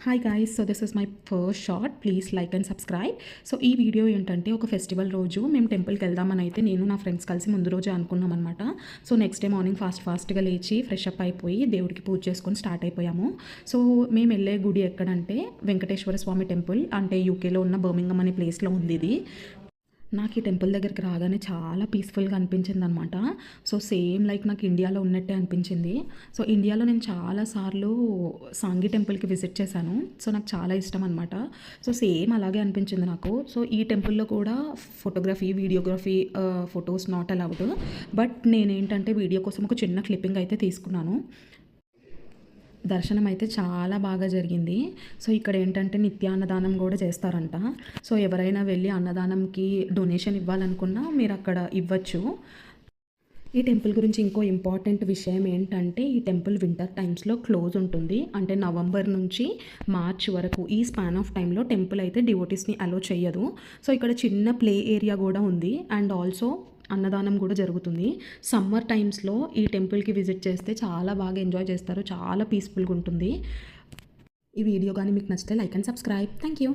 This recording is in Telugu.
Hi guys, so this is my first short. Please like and subscribe. So ఈ వీడియో ఏంటంటే, ఒక ఫెస్టివల్ రోజు మేము టెంపుల్కి వెళ్దామని అయితే నేను నా ఫ్రెండ్స్ కలిసి ముందు రోజే అనుకున్నాం అనమాట. సో నెక్స్ట్ డే మార్నింగ్ ఫాస్ట్గా లేచి ఫ్రెష్ అప్ అయిపోయి దేవుడికి పూజ చేసుకొని స్టార్ట్ అయిపోయాము. సో మేము వెళ్ళే గుడి ఎక్కడంటే వెంకటేశ్వర స్వామి టెంపుల్, అంటే యూకేలో ఉన్న బర్మింగం అనే ప్లేస్లో ఉంది ఇది. నాకు ఈ టెంపుల్ దగ్గరికి రాగానే చాలా పీస్ఫుల్గా అనిపించింది అనమాట. సో సేమ్ లైక్ నాకు ఇండియాలో ఉన్నట్టే అనిపించింది. సో ఇండియాలో నేను చాలాసార్లు సాంగి టెంపుల్కి విజిట్ చేశాను. సో నాకు చాలా ఇష్టం అనమాట. సో సేమ్ అలాగే అనిపించింది నాకు. సో ఈ టెంపుల్లో కూడా photography, videography, photos not allowed. But నేనేంటంటే వీడియో కోసం ఒక చిన్న క్లిప్పింగ్ అయితే తీసుకున్నాను. దర్శనం అయితే చాలా బాగా జరిగింది. సో ఇక్కడ ఏంటంటే నిత్య అన్నదానం కూడా చేస్తారంట. సో ఎవరైనా వెళ్ళి అన్నదానంకి డొనేషన్ ఇవ్వాలనుకున్నా మీరు అక్కడ ఇవ్వచ్చు. ఈ టెంపుల్ గురించి ఇంకో ఇంపార్టెంట్ విషయం ఏంటంటే, ఈ టెంపుల్ వింటర్ టైమ్స్లో క్లోజ్ ఉంటుంది. అంటే నవంబర్ నుంచి మార్చ్ వరకు ఈ స్పాన్ ఆఫ్ టైంలో టెంపుల్ అయితే డివోటీస్ని అలో చేయదు. సో ఇక్కడ చిన్న ప్లే ఏరియా కూడా ఉంది అండ్ ఆల్సో అన్నదానం కూడా జరుగుతుంది. సమ్మర్ టైమ్స్లో ఈ టెంపుల్కి విజిట్ చేస్తే చాలా బాగా ఎంజాయ్ చేస్తారు, చాలా పీస్ఫుల్గా ఉంటుంది. ఈ వీడియో కానీ మీకు నచ్చితే like and subscribe. Thank you.